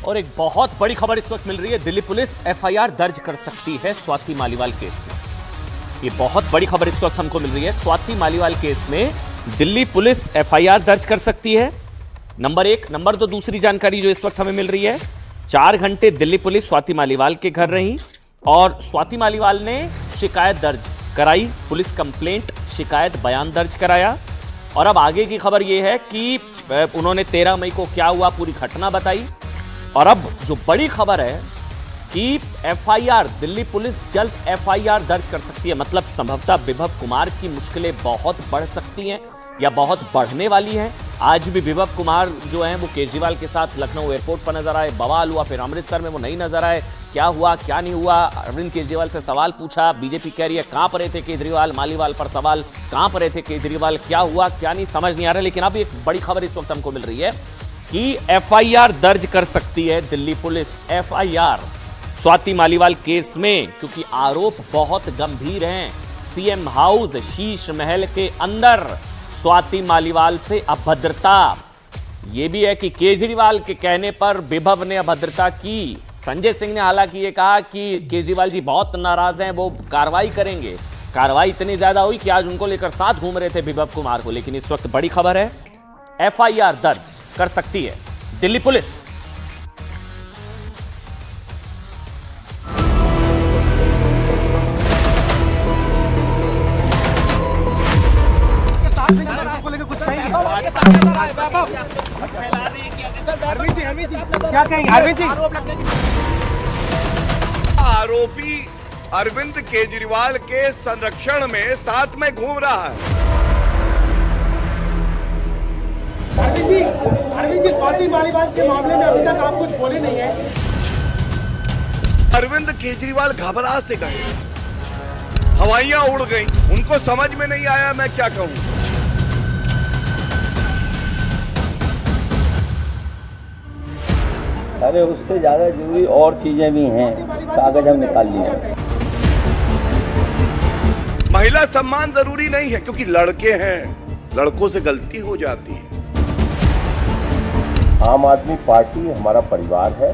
और एक बहुत बड़ी खबर इस वक्त मिल रही है। दिल्ली पुलिस एफआईआर दर्ज कर सकती है स्वाति मालीवाल केस में। ये बहुत बड़ी खबर इस वक्त हमको मिल रही है। स्वाति मालीवाल केस में दिल्ली पुलिस एफआईआर दर्ज कर सकती है, नंबर एक। नंबर दो, दूसरी जानकारी जो इस वक्त हमें मिल रही है, 4 घंटे दिल्ली पुलिस स्वाति मालीवाल के घर रही और स्वाति मालीवाल ने शिकायत दर्ज कराई, पुलिस कंप्लेंट, शिकायत बयान दर्ज कराया। और अब आगे की खबर यह है कि उन्होंने 13 मई को क्या हुआ पूरी घटना बताई। और अब जो बड़ी खबर है कि एफआईआर, दिल्ली पुलिस जल्द एफआईआर दर्ज कर सकती है। मतलब संभवतः विभव कुमार की मुश्किलें बहुत बढ़ सकती हैं या बहुत बढ़ने वाली हैं। आज भी विभव कुमार जो हैं वो केजरीवाल के साथ लखनऊ एयरपोर्ट पर नजर आए, बवाल हुआ, फिर अमृतसर में वो नहीं नजर आए। क्या हुआ क्या नहीं हुआ, अरविंद केजरीवाल से सवाल पूछा, बीजेपी कह रही है कहां पर रहे थे केजरीवाल, मालीवाल पर सवाल कहां पर रहे थे केजरीवाल, क्या हुआ क्या नहीं समझ नहीं आ रहा। लेकिन अब एक बड़ी खबर इस वक्त हमको मिल रही है कि एफआईआर दर्ज कर सकती है Delhi police, FIR Swati Maliwal case में, क्योंकि आरोप बहुत गंभीर हैं। सीएम हाउस, शीश महल के अंदर स्वाति मालीवाल से अभद्रता। यह भी है कि केजरीवाल के कहने पर विभव ने अभद्रता की। संजय सिंह ने हालांकि ये कहा कि केजरीवाल जी बहुत नाराज हैं, वो कार्रवाई करेंगे। कार्रवाई इतनी ज्यादा हुई कि आज उनको लेकर साथ घूम रहे थे विभव कुमार को। लेकिन इस वक्त बड़ी खबर है, एफआईआर दर्ज कर सकती है दिल्ली पुलिस। क्या कहेंगे अरविंद जी? आरोपी अरविंद केजरीवाल के संरक्षण में साथ में घूम रहा है। अरविंद जी स्वाति मालीवाल के मामले में अभी तक आप कुछ बोले नहीं है। अरविंद केजरीवाल घबरा से गए, हवाइयां उड़ गईं, उनको समझ में नहीं आया मैं क्या कहूं। अरे उससे ज्यादा जरूरी और चीजें भी हैं, कागज हम निकाल लिए। महिला सम्मान जरूरी नहीं है, क्योंकि लड़के हैं, लड़कों से गलती हो जाती है। आम आदमी पार्टी हमारा परिवार है,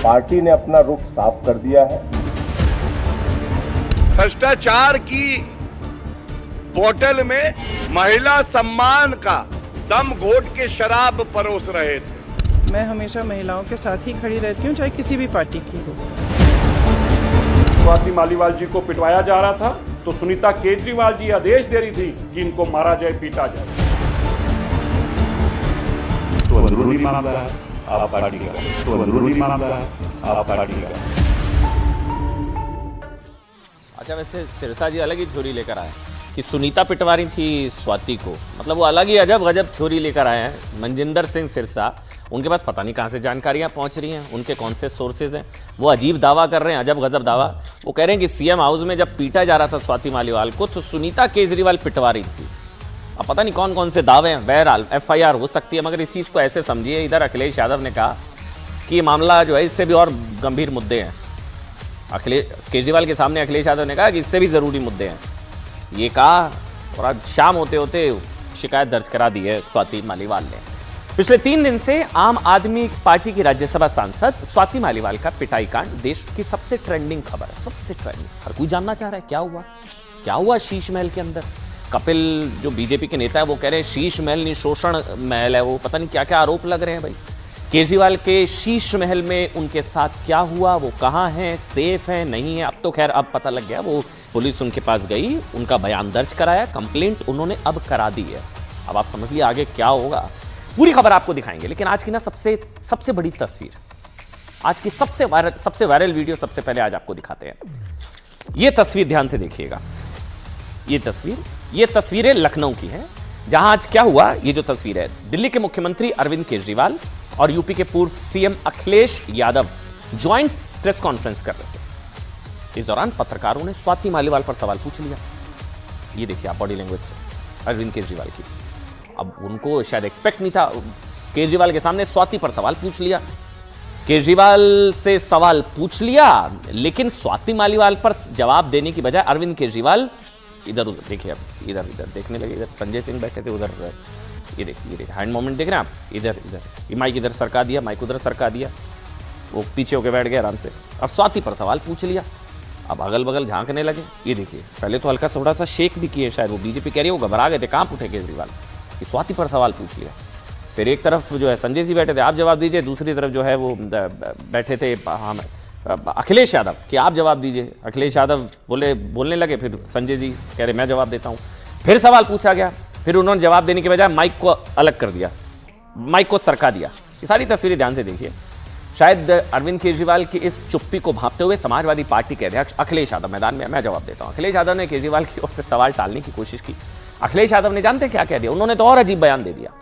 पार्टी ने अपना रुख साफ कर दिया है। भ्रष्टाचार की बोतल में महिला सम्मान का दम घोट के शराब परोस रहे थे। मैं हमेशा महिलाओं के साथ ही खड़ी रहती हूँ, चाहे किसी भी पार्टी की हो। स्वाति मालीवाल जी को पिटवाया जा रहा था तो सुनीता केजरीवाल जी आदेश दे रही थी कि इनको मारा जाए, पीटा जाए। तो अंदरूनी मामला है आप पार्टी का, तो अंदरूनी मामला है आप पार्टी का। अच्छा, वैसे सिरसा जी अलग ही थ्योरी लेकर आए कि सुनीता पिटवा रही थी स्वाति को। मतलब वो अलग ही अजब गजब थ्योरी लेकर आए हैं मनजिंदर सिंह सिरसा। उनके पास पता नहीं कहाँ से जानकारियाँ पहुँच रही हैं, उनके कौन से सोर्सेज हैं। वो अजीब दावा कर रहे हैं, अजब गजब दावा। वो कह रहे हैं कि सीएम हाउस में जब पीटा जा रहा था स्वाति मालीवाल को तो सुनीता केजरीवाल पिटवा रही थी। अब पता नहीं कौन कौन से दावे हैं। बहरहाल एफआईआर हो सकती है, मगर इस चीज़ को ऐसे समझिए, इधर अखिलेश यादव ने कहा कि ये मामला जो है इससे भी और गंभीर मुद्दे हैं। केजरीवाल के सामने अखिलेश यादव ने कहा कि इससे भी ज़रूरी मुद्दे हैं, ये कहा। और आज शाम होते होते शिकायत दर्ज करा दी है स्वाति मालीवाल ने। पिछले 3 दिन से आम आदमी पार्टी की राज्यसभा सांसद स्वाति मालीवाल का पिटाई कांड देश की सबसे ट्रेंडिंग खबर है, सबसे ट्रेंडिंग। हर कोई जानना चाह रहा है क्या हुआ शीश महल के अंदर। कपिल जो बीजेपी के नेता है वो कह रहे हैं शीश महल नहीं शोषण महल है वो, पता नहीं क्या क्या आरोप लग रहे हैं भाई। केजरीवाल के शीश महल में उनके साथ क्या हुआ, वो कहाँ हैं, सेफ है नहीं है। अब तो खैर अब पता लग गया, वो पुलिस उनके पास गई, उनका बयान दर्ज कराया, कंप्लेंट उन्होंने अब करा दी है। अब आप समझ लिए आगे क्या होगा, पूरी खबर आपको दिखाएंगे। लेकिन आज की ना सबसे बड़ी तस्वीर, आज की सबसे वायरल वीडियो सबसे पहले आज आपको दिखाते हैं। ये तस्वीर ध्यान से देखिएगा। ये तस्वीरें लखनऊ की हैं, जहां आज क्या हुआ। ये जो तस्वीर है, दिल्ली के मुख्यमंत्री अरविंद केजरीवाल और यूपी के पूर्व CM Akhilesh Yadav joint press conference कर रहे थे। इस दौरान पत्रकारों ने स्वाति मालीवाल पर सवाल पूछ लिया। ये देखिए आप बॉडी लैंग्वेज से अरविंद केजरीवाल की। अब उनको शायद एक्सपेक्ट नहीं था, केजरीवाल के सामने स्वाति पर सवाल पूछ लिया। केजरीवाल से सवाल पूछ लिया, लेकिन स्वाति मालीवाल पर जवाब देने की बजाय अरविंद केजरीवाल इधर उधर देखिए, अब इधर देखने लगे। इधर संजय सिंह बैठे थे, उधर ये देखिए हैंड मोमेंट देख रहे हैं आप, इधर ये माइक इधर सरका दिया, माइक उधर सरका दिया, वो पीछे होके बैठ गए आराम से। अब स्वाति पर सवाल पूछ लिया, अब अगल बगल झांकने लगे। ये देखिए पहले तो हल्का सा थोड़ा सा शेक भी किए, शायद वो बीजेपी कह रही है, वो घबरा गए थे, कहाँ उठे केजरीवाल, कि स्वाति पर सवाल पूछ लिया। फिर एक तरफ जो है संजय जी बैठे थे, आप जवाब दीजिए, दूसरी तरफ जो है वो बैठे थे हम अखिलेश यादव कि आप जवाब दीजिए। अखिलेश यादव बोलने लगे, फिर संजय जी कह रहे मैं जवाब देता हूँ। फिर सवाल पूछा गया, फिर उन्होंने जवाब देने के बजाय माइक को अलग कर दिया, माइक को सरका दिया। ये सारी तस्वीरें ध्यान से देखिए। शायद अरविंद केजरीवाल की इस चुप्पी को भांपते हुए समाजवादी पार्टी के अध्यक्ष अखिलेश यादव मैदान में, मैं जवाब देता हूं। अखिलेश यादव ने केजरीवाल की ओर से सवाल टालने की कोशिश की। अखिलेश यादव ने जानते क्या कह दिया, उन्होंने तो और अजीब बयान दे दिया।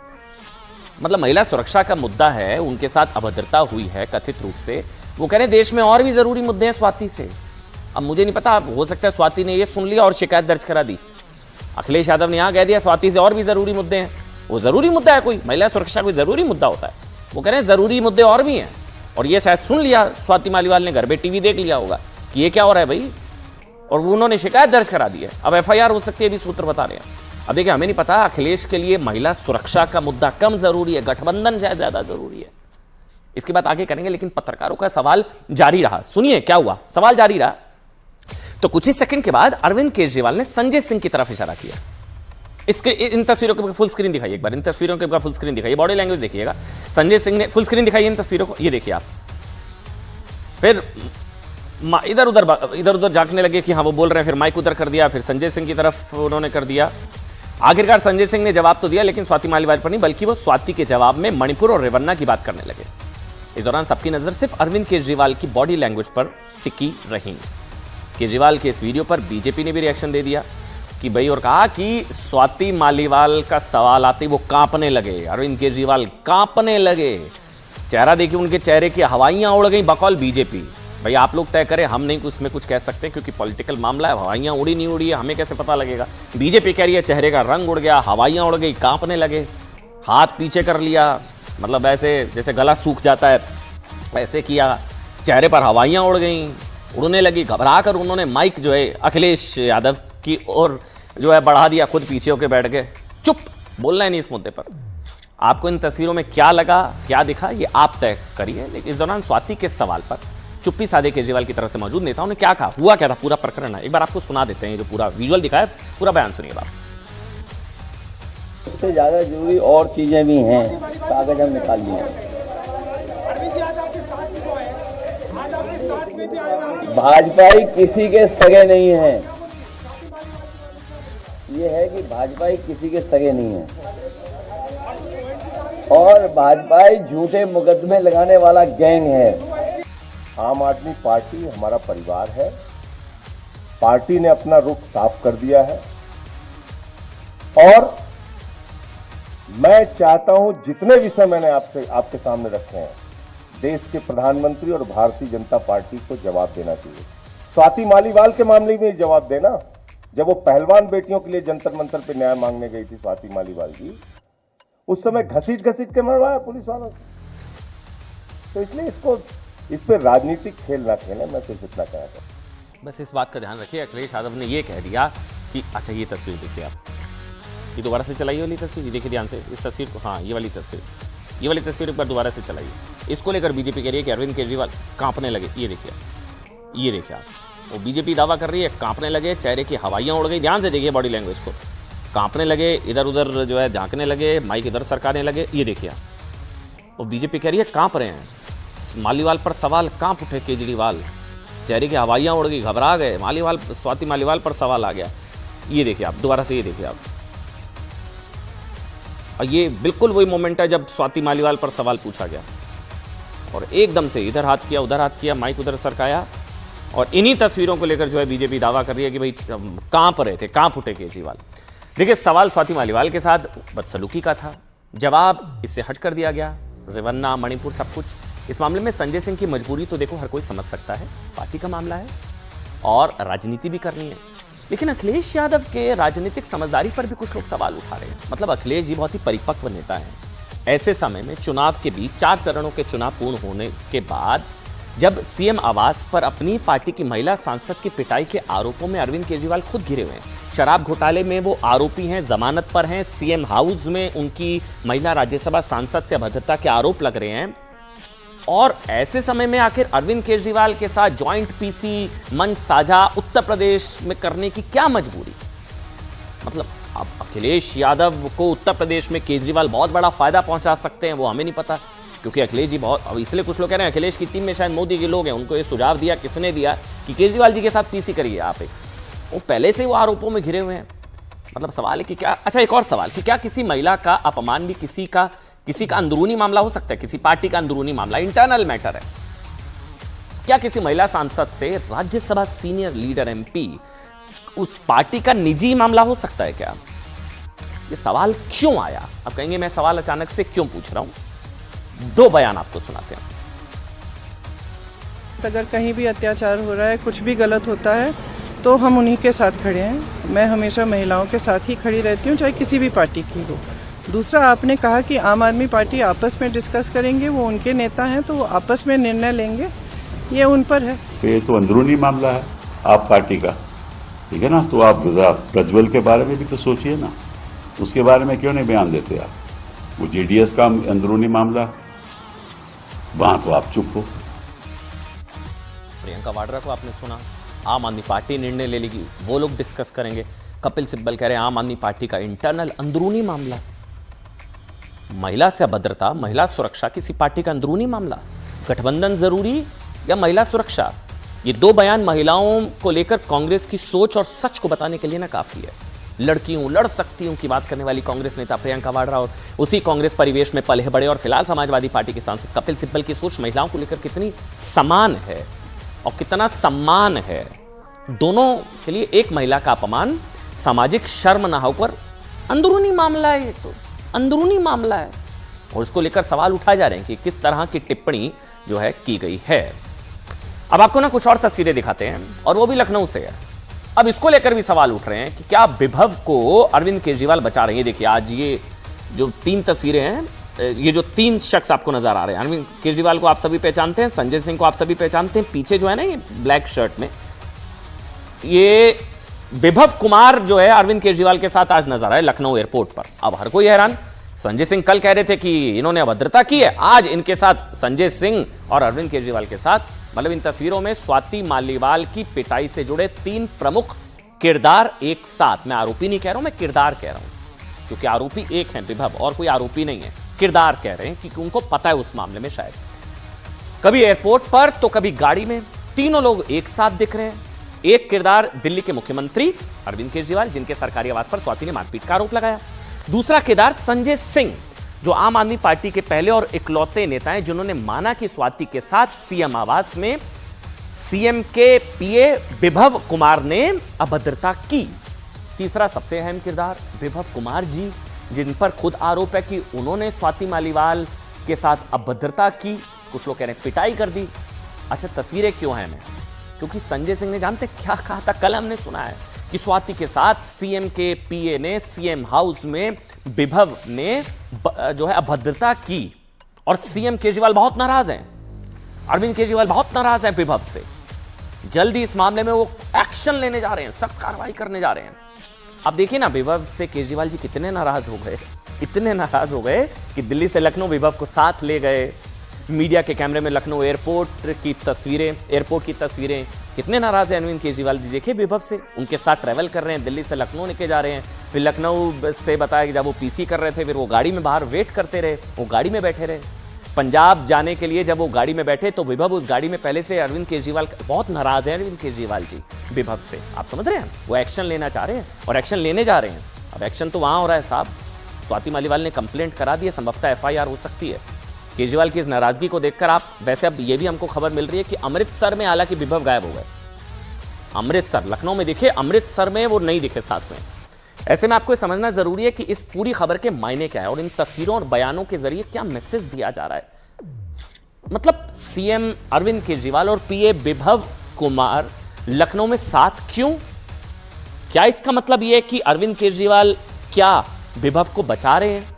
मतलब महिला सुरक्षा का मुद्दा है, उनके साथ अभद्रता हुई है कथित रूप से, वो कह रहे हैं देश में और भी जरूरी मुद्दे हैं स्वाति से। अब मुझे नहीं पता, हो सकता है स्वाति ने ये सुन लिया और शिकायत दर्ज करा दी। अखिलेश यादव ने यहां कह दिया स्वाति से और भी जरूरी मुद्दे हैं। वो जरूरी मुद्दा है कोई, महिला सुरक्षा कोई जरूरी मुद्दा होता है? वो कह रहे हैं जरूरी मुद्दे और भी हैं। और ये शायद सुन लिया स्वाति मालीवाल ने, घर पे टीवी देख लिया होगा कि ये क्या हो रहा है भाई, और वो उन्होंने शिकायत दर्ज करा दी है। अब एफआईआर हो सकती है, भी सूत्र बता रहे हैं। अब देखिए हमें नहीं पता, अखिलेश के लिए महिला सुरक्षा का मुद्दा कम जरूरी है, गठबंधन ज्यादा जरूरी है। इसकी बात आगे करेंगे, लेकिन पत्रकारों का सवाल जारी रहा। सुनिए क्या हुआ, सवाल जारी रहा तो कुछ ही सेकंड के बाद अरविंद केजरीवाल ने संजय सिंह की तरफ इशारा किया। इसके इन तस्वीरों के फुल स्क्रीन दिखाइए एक बार, इन तस्वीरों के फुल स्क्रीन दिखाइए, बॉडी लैंग्वेज देखिएगा। संजय सिंह ने फुल स्क्रीन दिखाई इन तस्वीरों को, ये देखिए आप। फिर इधर उधर झांकने लगे कि हाँ वो बोल रहे हैं, फिर माइक उधर कर दिया, फिर संजय सिंह की तरफ उन्होंने कर दिया। आखिरकार संजय सिंह ने जवाब तो दिया, लेकिन स्वाति मालीवाल पर नहीं, बल्कि वो स्वाति के जवाब में मणिपुर और रेवन्ना की बात करने लगे। इस दौरान सबकी नजर सिर्फ अरविंद केजरीवाल की बॉडी लैंग्वेज पर टिकी रही। केजरीवाल के इस वीडियो पर बीजेपी ने भी रिएक्शन दे दिया कि भाई, और कहा कि स्वाति मालीवाल का सवाल आते ही वो कांपने लगे, अरविंद केजरीवाल कांपने लगे। चेहरा देखिए, उनके चेहरे की हवाइयां उड़ गई बकौल बीजेपी। भाई आप लोग तय करें, हम नहीं उसमें कुछ कह सकते क्योंकि पॉलिटिकल मामला है। हवाइयां उड़ी नहीं उड़ी है हमें कैसे पता लगेगा। बीजेपी कह रही है चेहरे का रंग उड़ गया, हवाइयां उड़ गई, कांपने लगे, हाथ पीछे कर लिया, मतलब ऐसे जैसे गला सूख जाता है ऐसे किया, चेहरे पर हवाइयां उड़ गई, उड़ने लगी। घबरा कर उन्होंने माइक जो है अखिलेश यादव की ओर जो है बढ़ा दिया, खुद पीछे होकर बैठ गए, चुप, बोलना है नहीं इस मुद्दे पर। आपको इन तस्वीरों में क्या लगा, क्या दिखा, ये आप तय करिए। लेकिन इस दौरान स्वाति के सवाल पर चुप्पी साधे केजरीवाल की तरफ से मौजूद नेताओं ने क्या कहा, हुआ क्या था, पूरा प्रकरण है, एक बार आपको सुना देते हैं। जो पूरा विजुअल दिखाया, पूरा बयान सुनिए आप। सबसे ज्यादा जरूरी और चीजें भी हैं, कागज हम निकाल लिए। अरविंद जी आज आपके साथ भी वो है, आज आपके साथ में भी आए हैं आपके। भाजपाई किसी के सगे नहीं है, ये है कि भाजपाई किसी के सगे नहीं है, और भाजपाई झूठे मुकदमे लगाने वाला गैंग है। आम आदमी पार्टी हमारा परिवार है, पार्टी ने अपना रुख साफ कर दिया है, और मैं चाहता हूं जितने विषय मैंने आपके सामने रखे हैं, देश के प्रधानमंत्री और भारतीय जनता पार्टी को जवाब देना चाहिए। स्वाति मालीवाल के मामले में जवाब देना, जब वो पहलवान बेटियों के लिए जंतर मंतर पे न्याय मांगने गई थी स्वाति मालीवाल जी, उस समय घसीट के मरवाया पुलिस वालों से। तो इसलिए इस पे राजनीतिक खेल ना खेलें, मैं सिर्फ इतना कहना चाहता हूं। बस इस बात का ध्यान रखिए, अखिलेश यादव ने ये कह दिया कि अच्छा ये तस्वीर देखिए आप, ये दोबारा से चलाइए वाली तस्वीर, देखिए ध्यान से इस तस्वीर को, हाँ ये वाली तस्वीर एक बार दोबारा से चलाइए। इसको लेकर बीजेपी कह रही है कि अरविंद केजरीवाल कांपने लगे। ये देखिए आप, वो बीजेपी दावा कर रही है कांपने लगे, चेहरे की हवाइयां उड़ गई। ध्यान से देखिए बॉडी लैंग्वेज को, कांपने लगे, इधर उधर जो है झांकने लगे, माइक इधर सरकाने लगे। ये देखिए वो बीजेपी कह रही है कांप रहे हैं, मालीवाल पर सवाल, कांप उठे केजरीवाल, चेहरे की हवाइयां उड़ गई, घबरा गए, स्वाति मालीवाल पर सवाल आ गया। ये देखिए आप, दोबारा से ये देखिए आप, और ये बिल्कुल वही मोमेंट है जब स्वाति मालीवाल पर सवाल पूछा गया, और एकदम से इधर हाथ किया, उधर हाथ किया, माइक उधर सरकाया। और इन्हीं तस्वीरों को लेकर जो है बीजेपी दावा कर रही है कि भाई कांप रहे थे, कांप उठे केजरीवाल। देखिए सवाल स्वाति मालीवाल के साथ बदसलूकी का था, जवाब इससे हट कर दिया गया, रेवन्ना, मणिपुर, सब कुछ। इस मामले में संजय सिंह की मजबूरी तो देखो हर कोई समझ सकता है, पार्टी का मामला है और राजनीति भी करनी है। लेकिन अखिलेश यादव के राजनीतिक समझदारी पर भी कुछ लोग सवाल उठा रहे हैं। मतलब अखिलेश जी बहुत ही परिपक्व नेता हैं। ऐसे समय में चुनाव के बीच 4 चरणों के चुनाव पूर्ण होने के बाद जब सीएम आवास पर अपनी पार्टी की महिला सांसद की पिटाई के आरोपों में अरविंद केजरीवाल खुद घिरे हुए हैं, शराब घोटाले में वो आरोपी हैं, जमानत पर हैं, सीएम हाउस में उनकी महिला राज्यसभा सांसद से अभद्रता के आरोप लग रहे हैं। और ऐसे समय में आखिर अरविंद केजरीवाल के साथ ज्वाइंट पीसी मंच साझा उत्तर प्रदेश में करने की क्या मजबूरी? मतलब अब अखिलेश यादव को उत्तर प्रदेश में केजरीवाल बहुत बड़ा फायदा पहुंचा सकते हैं, वो हमें नहीं पता, क्योंकि अखिलेश जी बहुत, अब इसलिए कुछ लोग कह रहे हैं अखिलेश की टीम में शायद मोदी के लोग हैं, उनको ये सुझाव दिया, किसने दिया कि केजरीवाल जी के साथ पीसी करिए आप। वो पहले से वो आरोपों में घिरे हुए हैं। मतलब सवाल है कि क्या, अच्छा एक और सवाल कि क्या किसी महिला का अपमान भी किसी का अंदरूनी मामला हो सकता है, किसी पार्टी का अंदरूनी मामला, इंटरनल मैटर है? क्या किसी महिला सांसद से राज्यसभा सीनियर लीडर एमपी उस पार्टी का निजी मामला हो सकता है क्या? ये सवाल क्यों आया? अब कहेंगे मैं सवाल अचानक से क्यों पूछ रहा हूं। दो बयान आपको सुनाते हैं। अगर कहीं भी अत्याचार हो रहा है, कुछ भी गलत होता है, तो हम उन्हीं के साथ खड़े हैं। मैं हमेशा महिलाओं के साथ ही खड़ी रहती हूँ, चाहे किसी भी पार्टी की हो। दूसरा, आपने कहा कि आम आदमी पार्टी आपस में डिस्कस करेंगे, वो उनके नेता हैं तो वो आपस में निर्णय लेंगे, ये उन पर है। ये तो अंदरूनी मामला है आप पार्टी का, ठीक है ना। तो आप प्रज्वल के बारे में भी तो सोचिए ना, उसके बारे में क्यों नहीं बयान देते आप? वो जेडीएस का अंदरूनी मामला, वहां तो आप चुप हो। प्रियंका वाड्रा को आपने सुना, आम आदमी पार्टी निर्णय ले लेगी, वो लोग डिस्कस करेंगे। कपिल सिब्बल कह रहे हैं आम आदमी पार्टी का इंटरनल अंदरूनी मामला। महिला से अभद्रता, महिला सुरक्षा किसी पार्टी का अंदरूनी मामला? गठबंधन जरूरी या महिला सुरक्षा? ये दो बयान महिलाओं को लेकर कांग्रेस की सोच और सच को बताने के लिए ना काफी है। लड़की हूं, लड़ सकती हूं की बात करने वाली कांग्रेस नेता प्रियंका वाड्रा और उसी कांग्रेस परिवेश में पले बड़े और फिलहाल समाजवादी पार्टी के सांसद कपिल सिब्बल की सोच महिलाओं को लेकर कितनी समान है और कितना सम्मान है। दोनों के लिए एक महिला का अपमान सामाजिक शर्म ना होकर अंदरूनी मामला है, ये तो अंदरूनी मामला है और उसको लेकर सवाल उठाए जा रहे हैं कि किस तरह की टिप्पणी जो है की गई है। अब आपको ना कुछ और तस्वीरें दिखाते हैं और वो भी लखनऊ से है। अब इसको लेकर भी सवाल उठ रहे हैं कि क्या विभव को अरविंद केजरीवाल बचा रहे हैं। देखिए आज ये जो तीन तस्वीरें हैं, ये जो तीन शख्स आपको नजर आ रहे हैं, अरविंद केजरीवाल को आप सभी पहचानते हैं, संजय सिंह को आप सभी पहचानते हैं, पीछे जो है ना ये ब्लैक शर्ट में ये विभव कुमार जो है अरविंद केजरीवाल के साथ आज नजर आए लखनऊ एयरपोर्ट पर। अब हर कोई हैरान, संजय सिंह कल कह रहे थे कि इन्होंने अभद्रता की है, आज इनके साथ संजय सिंह और अरविंद केजरीवाल के साथ, मतलब इन तस्वीरों में स्वाति मालीवाल की पिटाई से जुड़े तीन प्रमुख किरदार एक साथ। मैं आरोपी नहीं कह रहा हूं, मैं किरदार कह रहा हूं, क्योंकि आरोपी एक है विभव और कोई आरोपी नहीं है। किरदार कह रहे हैं क्योंकि उनको पता है उस मामले में, शायद कभी एयरपोर्ट पर तो कभी गाड़ी में, तीनों लोग एक साथ दिख रहे हैं। एक किरदार दिल्ली के मुख्यमंत्री अरविंद केजरीवाल, जिनके सरकारी आवास पर स्वाति ने मारपीट का आरोप लगाया। दूसरा किरदार संजय सिंह, जो आम आदमी पार्टी के पहले और इकलौते नेता हैं जिन्होंने माना कि स्वाति के साथ सीएम आवास में सीएम के पीए विभव कुमार ने अभद्रता की। तीसरा सबसे अहम किरदार विभव कुमार जी, जिन पर खुद आरोप है कि उन्होंने स्वाति मालीवाल के साथ अभद्रता की, कुछ लोग कह रहे हैं पिटाई कर दी। अच्छा तस्वीरें क्यों हैं में, क्योंकि संजय सिंह ने जानते क्या कहा था, कल हमने सुना है कि स्वाति के साथ सीएम के पीए ने सीएम हाउस में विभव ने जो है अभद्रता की और सीएम केजरीवाल बहुत नाराज हैं, अरविंद केजरीवाल बहुत नाराज हैं विभव से। जल्दी इस मामले में वो एक्शन लेने जा रहे हैं, सख्त कार्रवाई करने जा रहे हैं। अब देखिए ना विभव से केजरीवाल जी कितने नाराज हो गए, इतने नाराज हो गए कि दिल्ली से लखनऊ विभव को साथ ले गए। मीडिया के कैमरे में लखनऊ एयरपोर्ट की तस्वीरें, कितने नाराज हैं अरविंद केजरीवाल जी। देखिए विभव से, उनके साथ ट्रैवल कर रहे हैं, दिल्ली से लखनऊ लेके जा रहे हैं। फिर लखनऊ से बताया कि जब वो पीसी कर रहे थे फिर वो गाड़ी में बाहर वेट करते रहे, वो गाड़ी में बैठे रहे। पंजाब जाने के लिए जब वो गाड़ी में बैठे तो विभव उस गाड़ी में पहले से अरविंद केजरीवाल बहुत नाराज है। अरविंद केजरीवाल जी विभव से, आप समझ रहे हैं, वो एक्शन लेना चाह रहे हैं और एक्शन लेने जा रहे हैं। अब एक्शन तो वहां हो रहा है साहब, स्वाति मालीवाल ने कंप्लेंट करा दी है, संभवतः एफआईआर हो सकती है। केजरीवाल की इस नाराजगी को देखकर आप, वैसे अब ये भी हमको खबर मिल रही है कि अमृतसर में हालांकि विभव गायब हो गए। अमृतसर, लखनऊ में दिखे, अमृतसर में वो नहीं दिखे साथ में। ऐसे में आपको समझना जरूरी है कि इस पूरी खबर के मायने क्या है और इन तस्वीरों और बयानों के जरिए क्या मैसेज दिया जा रहा है। मतलब सीएम अरविंद केजरीवाल और पीए विभव कुमार लखनऊ में साथ क्यों? क्या इसका मतलब यह है कि अरविंद केजरीवाल क्या विभव को बचा रहे हैं?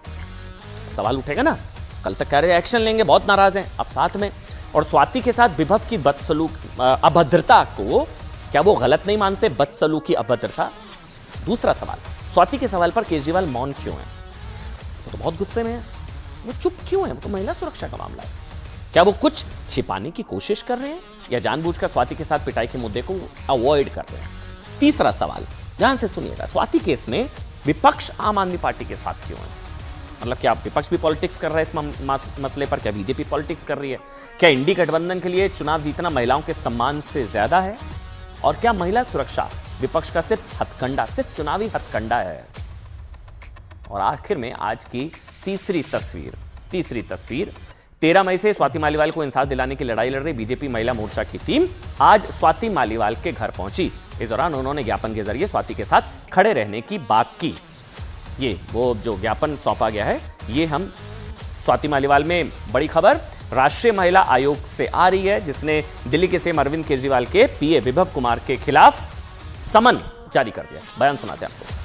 सवाल उठेगा ना। कल तक कह रहे एक्शन लेंगे, बहुत नाराज हैं, अब साथ में। और स्वाति के साथ विभव की बदसलूक अभद्रता को क्या वो गलत नहीं मानते? बदसलूकी अभद्रता, दूसरा सवाल, स्वाति के सवाल पर केजरीवाल मौन क्यों है? वो तो बहुत गुस्से में है, वो चुप क्यों है? वो तो महिला सुरक्षा का मामला है। क्या वो कुछ छिपाने की कोशिश कर रहे हैं या जानबूझकर स्वाति के साथ पिटाई के मुद्दे को अवॉइड कर रहे हैं? तीसरा सवाल, ध्यान से सुनिएगा, स्वाति केस में विपक्ष आम आदमी पार्टी के साथ क्यों है? मतलब क्या विपक्ष भी पॉलिटिक्स कर रहा है इस मसले पर? क्या बीजेपी पॉलिटिक्स कर रही है? क्या इंडी गठबंधन के लिए चुनाव जीतना महिलाओं के सम्मान से ज्यादा है? और क्या महिला सुरक्षा विपक्ष का सिर्फ हथकंडा, सिर्फ चुनावी हथकंडा है? और आखिर में आज की तीसरी तस्वीर 13 मई से स्वाति मालीवाल को इंसाफ दिलाने की लड़ाई लड़ रही बीजेपी महिला मोर्चा की टीम आज स्वाति मालीवाल के घर पहुंची। इस दौरान उन्होंने ज्ञापन के जरिए स्वाति के साथ खड़े रहने की बात की। ये वो जो ज्ञापन सौंपा गया है, ये हम स्वाति मालीवाल में बड़ी खबर राष्ट्रीय महिला आयोग से आ रही है, जिसने दिल्ली के सीएम अरविंद केजरीवाल के पीए विभव कुमार के खिलाफ समन जारी कर दिया। बयान सुनाते हैं आपको।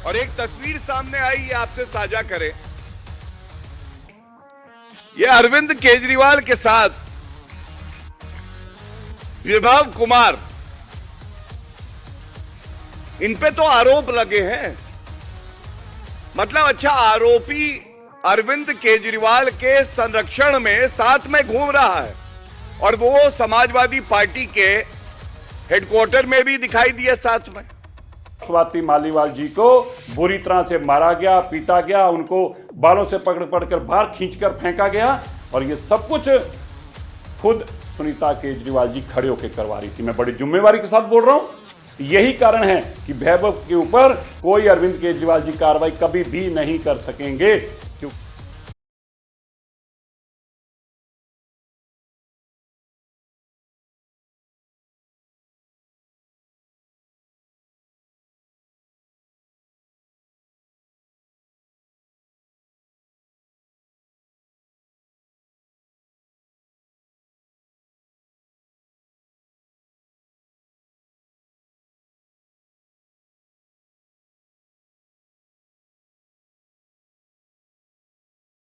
और एक तस्वीर सामने आई, ये आपसे साझा करें। ये अरविंद केजरीवाल के साथ विभव कुमार, इन पे तो आरोप लगे हैं। मतलब अच्छा, आरोपी अरविंद केजरीवाल के संरक्षण में साथ में घूम रहा है और वो समाजवादी पार्टी के हेडक्वार्टर में भी दिखाई दिया साथ में। स्वाति मालीवाल जी को बुरी तरह से मारा गया, पीटा गया, उनको बालों से पकड़ बाहर खींचकर फेंका गया और ये सब कुछ खुद सुनीता केजरीवाल जी खड़े होकर करवा रही थी। मैं बड़ी जिम्मेवारी के साथ बोल रहा हूं। यही कारण है कि वैभव के ऊपर कोई अरविंद केजरीवाल जी कार्रवाई कभी भी नहीं कर सकेंगे।